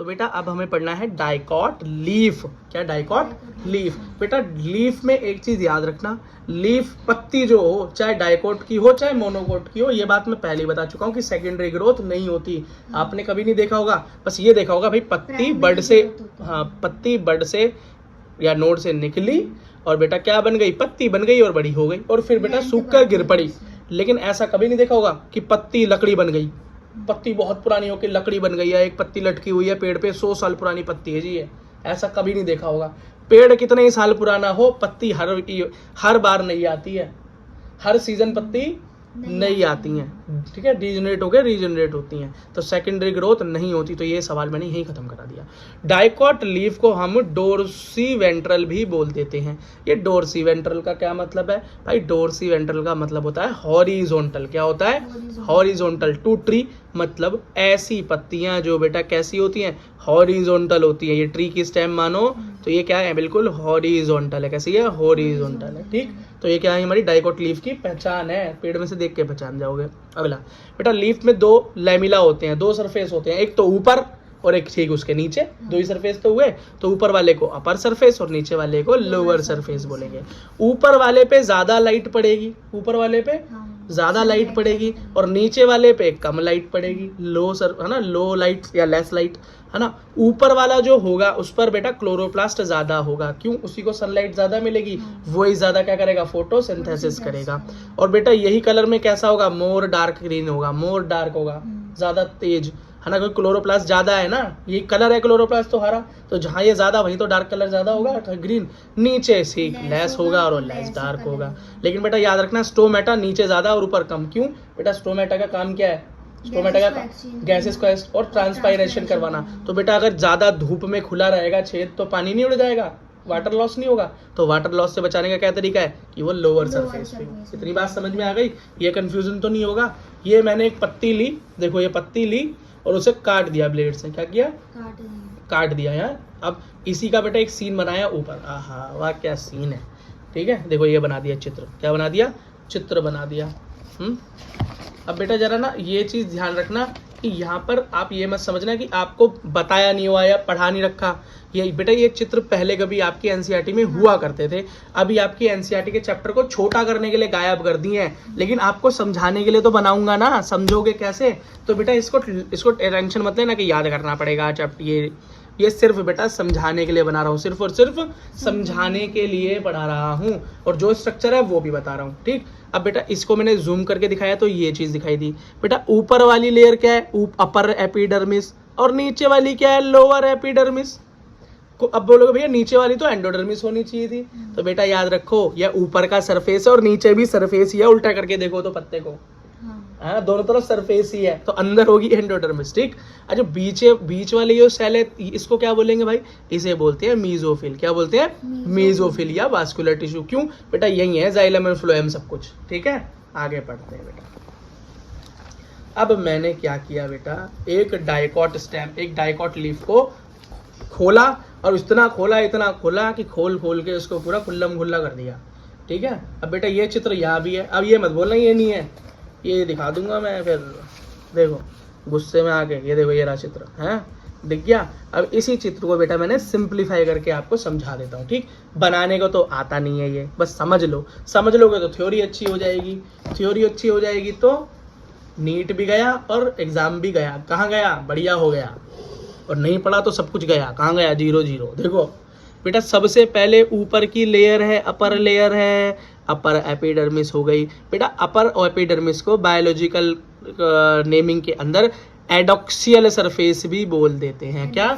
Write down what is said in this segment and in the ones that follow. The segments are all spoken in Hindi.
तो बेटा अब हमें पढ़ना है डाइकॉट लीफ। क्या डाइकॉट लीफ? बेटा लीफ में एक चीज याद रखना, लीफ पत्ती जो हो, चाहे डाइकॉट की हो चाहे मोनोकॉट की हो, ये बात मैं पहले ही बता चुका हूँ कि सेकेंडरी ग्रोथ नहीं होती। आपने कभी नहीं देखा होगा, बस ये देखा होगा भाई पत्ती बड से, हाँ पत्ती बड से या नोड से निकली और बेटा क्या बन गई, पत्ती बन गई और बड़ी हो गई और फिर बेटा सूख कर गिर पड़ी। लेकिन ऐसा कभी नहीं देखा होगा कि पत्ती लकड़ी बन गई, पत्ती बहुत पुरानी होकर लकड़ी बन गई है, एक पत्ती लटकी हुई है पेड़ पे, 100 साल पुरानी पत्ती है जी ये, ऐसा कभी नहीं देखा होगा। पेड़ कितने ही साल पुराना हो, पत्ती हर बार नहीं आती है, हर सीजन पत्ती नहीं आती हैं, ठीक है, डीजनरेट होकर रीजनरेट होती हैं, तो सेकेंडरी ग्रोथ नहीं होती। तो ये सवाल मैंने यही खत्म करा दिया। डाइकॉट लीफ को हम डोर्सी वेंट्रल भी बोल देते हैं। ये डोर्सी वेंट्रल का क्या मतलब है भाई? डोर्सी वेंट्रल का मतलब होता है हॉरिजॉन्टल। क्या होता है? हॉरिजॉन्टल टू ट्री, मतलब ऐसी पत्तियां जो बेटा कैसी होती हैं, हॉरिजॉन्टल होती है। ये ट्री की स्टेम मानो तो ये क्या है, बिल्कुल हॉरिजॉन्टल है। कैसी है? हॉरिजॉन्टल है, ठीक। तो ये क्या है, हमारी डाइकॉट लीफ की पहचान है, पेड़ में से देख के पहचान जाओगे। अगला बेटा, लीफ में दो लैमिला होते हैं, दो सरफेस होते हैं, एक तो ऊपर और एक ठीक उसके नीचे, दो ही सरफेस तो हुए। तो ऊपर वाले को अपर सरफेस और नीचे वाले को लोअर सरफेस बोलेंगे। ऊपर वाले पे ज्यादा लाइट पड़ेगी, ऊपर वाले पे ज्यादा लाइट पड़ेगी और नीचे वाले पे कम लाइट पड़ेगी, लो सर है ना, लो लाइट या लेस लाइट है ना। ऊपर वाला जो होगा उस पर बेटा क्लोरोप्लास्ट ज्यादा होगा, क्यों? उसी को सनलाइट ज्यादा मिलेगी, वही ज्यादा क्या करेगा, फोटोसिंथेसिस करेगा। और बेटा यही कलर में कैसा होगा, मोर डार्क ग्रीन होगा, मोर डार्क होगा, ज्यादा तेज है ना, क्योंकि क्लोरोप्लास्ट ज्यादा है ना, ये कलर है क्लोरोप्लास्ट तो हरा, तो जहाँ ये ज्यादा वही तो डार्क कलर ज्यादा होगा, ग्रीन। नीचे से लेस होगा और लेस डार्क होगा। लेकिन बेटा याद रखना, स्टोमेटा नीचे ज्यादा और ऊपर कम। क्यों बेटा? स्टोमेटा का काम क्या है? स्टोमेटा का गैसेस को और ट्रांसपायरेशन करवाना। तो बेटा अगर ज्यादा धूप में खुला रहेगा छेद तो पानी नहीं उड़ जाएगा, वाटर लॉस नहीं होगा। तो वाटर लॉस से बचाने का क्या तरीका है कि वो लोअर सरफेस पे। इतनी बात समझ में आ गई? ये कंफ्यूजन तो नहीं होगा। ये मैंने एक पत्ती ली, देखो ये पत्ती ली और उसे काट दिया ब्लेड से। क्या किया? काट दिया यार। अब इसी का बेटा एक सीन बनाया ऊपर, आहा वाह क्या सीन है, ठीक है। देखो ये बना दिया चित्र, क्या बना दिया? चित्र बना दिया। अब बेटा जरा ना ये चीज ध्यान रखना कि यहाँ पर आप ये मत समझना कि आपको बताया नहीं हुआ या पढ़ा नहीं रखा। ये बेटा ये चित्र पहले कभी आपकी एनसीईआरटी में हुआ करते थे, अभी आपकी एनसीईआरटी के चैप्टर को छोटा करने के लिए गायब कर दिए हैं। लेकिन आपको समझाने के लिए तो बनाऊंगा ना, समझोगे कैसे? तो बेटा इसको टेंशन मत लेना कि याद करना पड़ेगा चैप्टर। ये सिर्फ बेटा समझाने के लिए बना रहा हूँ, सिर्फ और सिर्फ समझाने के लिए पढ़ा रहा हूँ, और जो स्ट्रक्चर है वो भी बता रहा हूँ, ठीक। अब बेटा इसको मैंने जूम करके दिखाया तो ये चीज दिखाई दी। बेटा ऊपर वाली लेयर क्या है? अपर एपिडर्मिस, और नीचे वाली क्या है? Lower epidermis. अब बोलोगे भैया नीचे वाली तो एंडोडर्मिस होनी चाहिए थी। तो बेटा याद रखो, यह ऊपर का सरफेस है और नीचे भी सरफेस ही है, उल्टा करके देखो तो पत्ते को, हाँ दोनों तरफ सरफेस ही है, तो अंदर होगी एंडोडर्मिस, ठीक। अच्छा बीच वाली जो सेल है इसको क्या बोलेंगे भाई? इसे बोलते हैं मीजोफिल। क्या बोलते हैं? मीजोफिल या वास्कुलर टिश्यू। क्यों बेटा? यही है जाइलम एंड फ्लोएम सब कुछ, ठीक है। आगे पढ़ते हैं बेटा। अब मैंने क्या किया बेटा, एक डाइकॉट स्टेम, एक डाइकॉट लीफ को खोला और इतना खोला कि खोल के उसको पूरा खुल्लम खुल्ला कर दिया, ठीक है। अब बेटा ये चित्र यहाँ भी है, अब ये मत बोलना ये नहीं है, ये दिखा दूंगा मैं फिर, देखो गुस्से में आके, ये देखो ये रहा चित्र है, दिख गया। अब इसी चित्र को बेटा मैंने सिंप्लीफाई करके आपको समझा देता हूँ, ठीक। बनाने को तो आता नहीं है ये, बस समझ लो, समझ लोगे तो थ्योरी अच्छी हो जाएगी, थ्योरी अच्छी हो जाएगी तो नीट भी गया और एग्जाम भी गया। कहाँ गया? बढ़िया हो गया। और नहीं पढ़ा तो सब कुछ गया, कहाँ गया? 0-0। देखो बेटा सबसे पहले ऊपर की लेयर है, अपर लेयर है, अपर एपिडर्मिस हो गई। बेटा अपर एपिडर्मिस को बायोलॉजिकल नेमिंग के अंदर एडॉक्सियल सरफेस भी बोल देते हैं। क्या?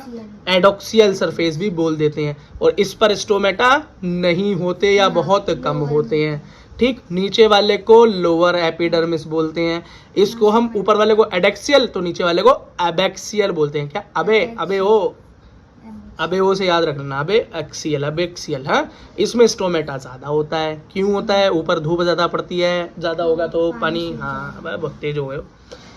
एडॉक्सियल सरफेस भी बोल देते हैं। और इस पर स्टोमेटा नहीं होते या बहुत कम होते हैं, ठीक। नीचे वाले को लोअर एपिडर्मिस बोलते हैं, इसको हम ऊपर वाले को एडेक्सियल तो नीचे वाले को एबैक्सियल बोलते हैं। क्या? अबे वो से याद रखना, अबेक्सियल। हाँ, इसमें स्टोमेटा ज्यादा होता है। क्यों होता है? ऊपर धूप ज्यादा पड़ती है, ज्यादा होगा तो पानी, हाँ बहुत तेज हो गए,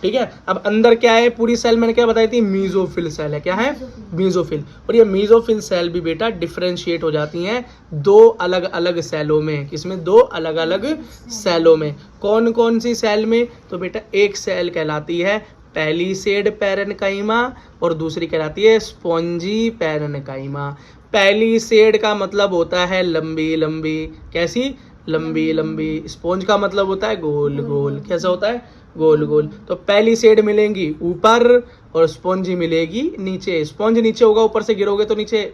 ठीक है। अब अंदर क्या है? पूरी सेल मैंने क्या बताई थी? मीजोफिल सेल है। क्या है? मीजोफिल। और ये मीजोफिल सेल भी बेटा डिफरेंशिएट हो जाती हैं दो अलग अलग सेलों में। किसमें? दो अलग अलग सेलों में। कौन कौन सी सेल में? तो बेटा एक सेल कहलाती है पैलिसेड पैरेन्काइमा और दूसरी कहलाती है स्पॉन्जी पैरेन्काइमा। पैलिसेड का मतलब होता है लंबी लंबी, कैसी? लंबी लंबी। स्पॉन्ज का मतलब होता है गोल गोल, कैसा होता है? गोल गोल। तो पैलिसेड मिलेंगी ऊपर और स्पॉन्जी मिलेगी नीचे। स्पॉन्ज नीचे होगा, ऊपर से गिरोगे तो नीचे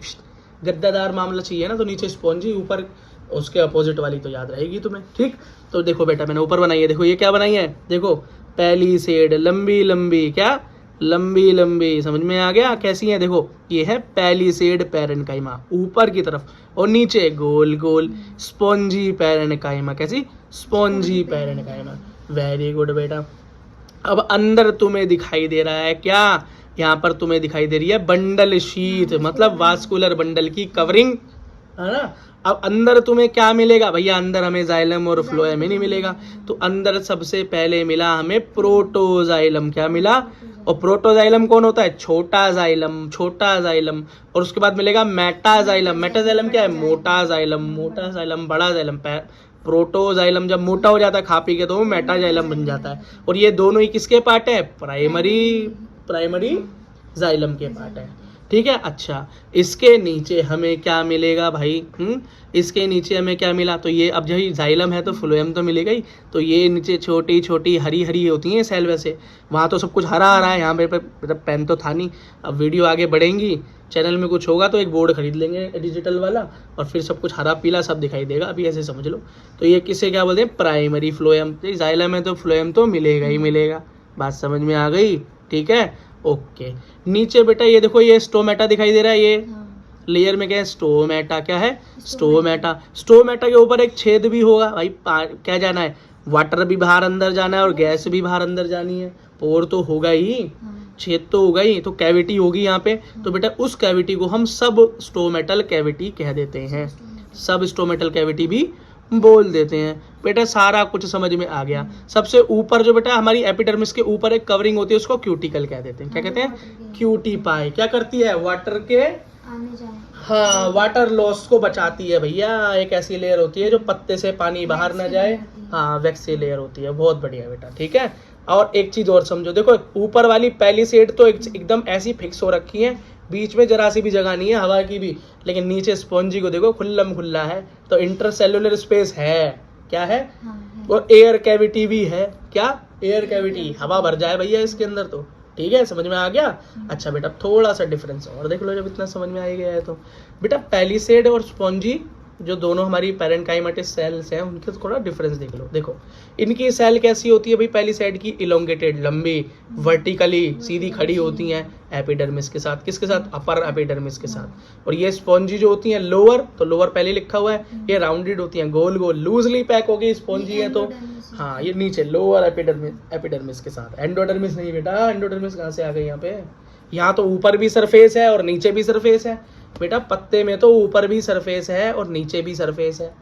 गद्दादार मामला चाहिए ना, तो नीचे स्पॉन्जी, ऊपर उसके अपोजिट वाली तो याद रहेगी तुम्हें, ठीक। तो देखो बेटा मैंने ऊपर बनाई है, देखो ये क्या बनाई है, देखो पैलिसेड लंबी लंबी, क्या? लंबी लंबी। समझ में आ गया कैसी है? देखो ये है पैलिसेड पैरेन्काइमा ऊपर की तरफ, और नीचे गोल गोल स्पॉन्जी पैरेन्काइमा, कैसी? Spongy parenchyma. वेरी गुड बेटा। अब अंदर तुम्हें दिखाई दे रहा है क्या? यहाँ पर तुम्हें दिखाई दे रही है बंडल शीथ, मतलब वास्कुलर बंडल की कवरिंग, है ना। अब अंदर तुम्हें क्या मिलेगा भैया? अंदर हमें जाइलम और फ्लोएम ही नहीं मिलेगा, तो अंदर सबसे पहले मिला हमें प्रोटोजाइलम। क्या मिला? और प्रोटोजाइलम कौन होता है? छोटा जाइलम, छोटा जाइलम। और उसके बाद मिलेगा मेटाजाइलम। मेटाजाइलम क्या है? मोटा जाइलम, मोटा जाइलम, बड़ा जाइलम। प्रोटोजाइलम जब मोटा हो जाता है खा पी के तो वो मेटाजाइलम बन जाता है। और ये दोनों ही किसके पार्ट है? प्राइमरी जाइलम के पार्ट है, ठीक है। अच्छा, इसके नीचे हमें क्या मिलेगा भाई? इसके नीचे हमें क्या मिला? तो ये अब यही जाइलम है तो फ्लोएम तो मिलेगा ही, तो ये नीचे छोटी छोटी हरी हरी होती हैं सेल। वैसे वहाँ तो सब कुछ हरा हरा है, यहाँ मेरे पे पेन तो था नहीं। अब वीडियो आगे बढ़ेंगी, चैनल में कुछ होगा तो एक बोर्ड खरीद लेंगे डिजिटल वाला, और फिर सब कुछ हरा पीला सब दिखाई देगा, अभी ऐसे समझ लो। तो ये किसे क्या बोलते हैं? Primary phloem. जाइलम है तो फ्लोएम तो मिलेगा ही मिलेगा। बात समझ में आ गई? ठीक है, ओके। नीचे बेटा ये देखो, ये स्टोमेटा दिखाई दे रहा है, ये लेयर में क्या है? स्टोमेटा। क्या है? स्टोमेटा। स्टोमेटा के ऊपर एक छेद भी होगा भाई, क्या जाना है? वाटर भी बाहर अंदर जाना है और गैस भी बाहर अंदर जानी है, पोर तो होगा ही, छेद तो होगा ही, तो कैविटी होगी यहाँ पे। तो बेटा उस कैविटी को हम सब स्टोमेटल कैविटी कह देते हैं, सब स्टोमेटल कैविटी भी बोल देते हैं। बेटा सारा कुछ समझ में आ गया। सबसे ऊपर जो बेटा हमारी एपिडर्मिस के ऊपर एक कवरिंग होती है, उसको क्यूटिकल कह देते हैं। क्या कहते हैं? क्यूटीपाई। क्या करती है? वाटर के आने जाए, हाँ, वाटर लॉस को बचाती है भैया। एक ऐसी लेयर होती है जो पत्ते से पानी बाहर ना जाए, हाँ, वैक्सी लेयर होती है। बहुत बढ़िया बेटा, ठीक है। और एक चीज और समझो, देखो ऊपर वाली पैलिसेड तो एकदम ऐसी फिक्स हो रखी है, बीच में जरा सी भी जगह नहीं है हवा की भी, लेकिन नीचे स्पॉन्जी को देखो खुल्लम खुल्ला है, तो इंटरसेल्युलर स्पेस है। क्या है? और एयर कैविटी भी है। क्या? एयर कैविटी, हवा भर जाए भैया इसके अंदर तो, ठीक है। समझ में आ गया? अच्छा बेटा थोड़ा सा डिफरेंस और देख लो, जब इतना समझ में आ ही गया है तो। बेटा पैलिसेड और स्पॉन्जी जो दोनों हमारी पैरेन्काइमेटिस सेल्स हैं, उनके थोड़ा डिफरेंस देख लो। देखो इनकी सेल कैसी होती है भाई? पैलिसेड की इलोंगेटेड, लंबी, वर्टिकली सीधी खड़ी होती हैं एपिडर्मिस के साथ। किसके साथ? अपर एपिडर्मिस के साथ। और ये स्पॉन्जी जो होती हैं लोअर, तो लोअर पहले लिखा हुआ है, ये राउंडेड होती हैं, गोल गोल लूजली पैक होगी स्पॉन्जी है तो, हाँ, ये नीचे लोअर एपिडर्मिस के साथ। एंडोडर्मिस नहीं बेटा, एंडोडर्मिस कहाँ से आ गई यहाँ पे? यहाँ तो ऊपर भी सरफेस है और नीचे भी सरफेस है बेटा। पत्ते में तो ऊपर भी सरफेस है और नीचे भी सरफेस है।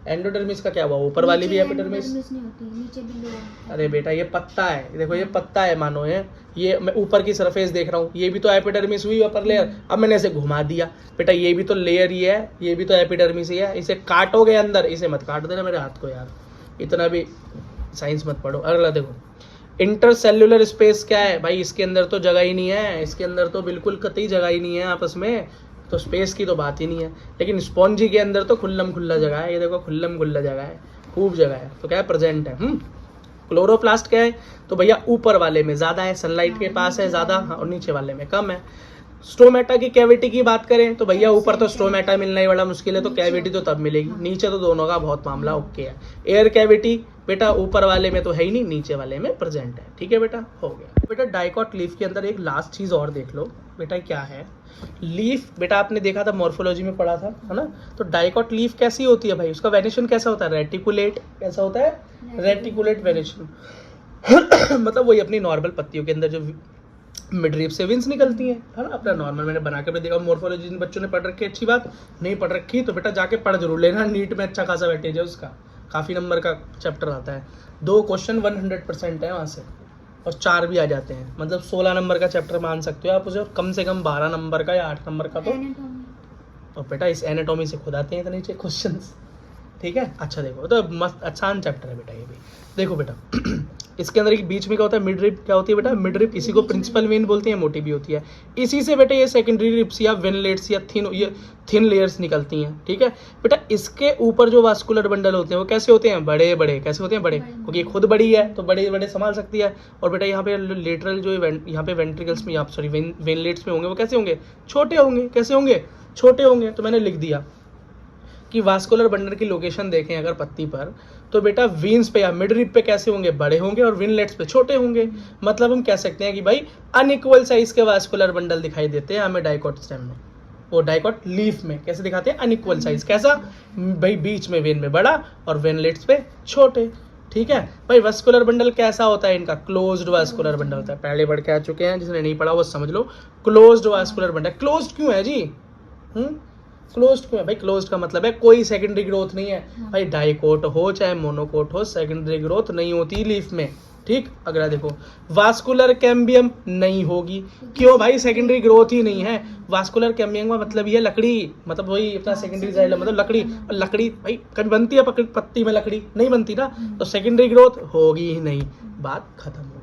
एंडोडर्मिस का क्या हुआ? ऊपर वाली भी एपिडर्मिस नहीं होती, नीचे भी लोअर। अरे बेटा ये पत्ता है, देखो ये पत्ता है मानो, है ये, मैं ऊपर की सरफेस देख रहा हूँ, ये भी तो एपिडर्मिस हुई अपर लेयर। अब मैंने ऐसे घुमा दिया बेटा, ये भी तो लेयर ही है, ये भी तो एपिडर्मिस ही है। इसे काटोगे अंदर, इसे मत काट देना मेरे हाथ को यार, इतना भी साइंस मत पढ़ो। अगला देखो, इंटरसेल्युलर स्पेस क्या है भाई? इसके अंदर तो जगह ही नहीं है, इसके अंदर तो बिल्कुल कतई जगह ही नहीं है आपस में, तो स्पेस की तो बात ही नहीं है। लेकिन स्पॉन्जी के अंदर तो खुल्लम खुल्ला जगह है, ये देखो खुल्लम खुल्ला जगह है, खूब जगह है, तो क्या है? प्रेजेंट है। क्लोरोप्लास्ट क्या है? तो भैया ऊपर वाले में ज्यादा है, सनलाइट के पास है ज्यादा, और नीचे वाले में कम है। स्टोमेटा की कैविटी की बात करें तो भैया ऊपर तो स्टोमेटा मिलना ही बड़ा मुश्किल है, तो कैविटी तो तब मिलेगी, नीचे तो दोनों का बहुत मामला ओके है। एयर कैविटी बेटा ऊपर वाले में तो है ही नहीं, नीचे वाले में प्रेजेंट है, ठीक है बेटा, हो गया। बेटा डाइकॉट लीफ के अंदर एक लास्ट चीज और देख लो बेटा, क्या है? लीफ बेटा आपने देखा था मॉर्फोलॉजी में पढ़ा था, है ना। तो डाइकॉट लीफ कैसी होती है भाई? उसका वेनिशन कैसा होता है? रेटिकुलेट। कैसा होता है? Reticulate venation. मतलब वही अपनी नॉर्मल पत्तियों के अंदर जो मिडरीप से विंस निकलती हैं, है ना, अपना नॉर्मल। मैंने बना के देखा मॉर्फोलॉजी, जिन बच्चों ने पढ़ रखी है अच्छी बात, नहीं पढ़ रखी तो बेटा जाके पढ़ जरूर लेना, नीट में अच्छा खासा वेटेज है उसका, काफ़ी नंबर का चैप्टर आता है, 2 क्वेश्चन 100% है वहाँ से, और 4 भी आ जाते हैं, मतलब 16 नंबर का चैप्टर मान सकते हो आप उसे, और कम से कम 12 नंबर का या 8 नंबर का तो बेटा इस एनाटॉमी से खुद आते हैं इतने क्वेश्चन, ठीक है। अच्छा देखो तो मस्त आसान चैप्टर है बेटा ये भी। देखो बेटा इसके अंदर एक बीच में क्या होता है, मिड रिब क्या होती है बेटा, मिड रिब, इसी को प्रिंसिपल वेन बोलते हैं, मोटी भी होती है। इसी से बेटा ये सेकेंडरी रिब्स या वेनलेट्स या थिन लेयर्स निकलती हैं, ठीक है बेटा। इसके ऊपर जो वास्कुलर बंडल होते हैं वो कैसे होते हैं, बड़े बड़े। कैसे होते हैं, बड़े, क्योंकि ये खुद बड़ी है तो बड़े बड़े संभाल सकती है। और बेटा यहाँ पे लेटरल जो यहाँ पे वेंट्रिकल्स में, सॉरी वेनलेट्स में होंगे वो कैसे होंगे, छोटे होंगे। कैसे होंगे, छोटे होंगे। तो मैंने लिख दिया कि वास्कुलर बंडल की लोकेशन देखें अगर पत्ती पर, तो बेटा वीन्स पे या मिड रिब पे कैसे होंगे, बड़े होंगे, और विनलेट्स पे छोटे होंगे। मतलब हम कह सकते हैं कि भाई अनइक्वल साइज के वास्कुलर बंडल दिखाई देते हैं हमें डाइकोट स्टेम में, वो डाइकोट लीफ में कैसे दिखाते हैं, अनइक्वल साइज। कैसा भाई, बीच में वेन में बड़ा और वेनलेट्स पे छोटे, ठीक है भाई। वास्कुलर बंडल कैसा होता है इनका, क्लोज्ड वास्कुलर बंडल होता है। पहले पढ़ के आ चुके हैं, जिसने नहीं पढ़ा वो समझ लो। क्लोज्ड वास्कुलर बंडल, क्लोज्ड क्यों है जी, क्लोज्ड क्यों है भाई, क्लोज्ड का मतलब है कोई सेकेंडरी ग्रोथ नहीं है भाई। डाइकोट हो चाहे मोनोकोट हो, सेकेंडरी ग्रोथ नहीं होती लीफ में, ठीक। अगला देखो, वास्कुलर कैम्बियम नहीं होगी, क्यों भाई, सेकेंडरी ग्रोथ ही नहीं है। वास्कुलर कैम्बियम का मतलब ये लकड़ी, मतलब वही अपना सेकेंडरी साइड मतलब लकड़ी। और लकड़ी भाई कभी बनती है पत्ती में, लकड़ी नहीं बनती ना, तो सेकेंडरी ग्रोथ होगी ही नहीं, बात खत्म हो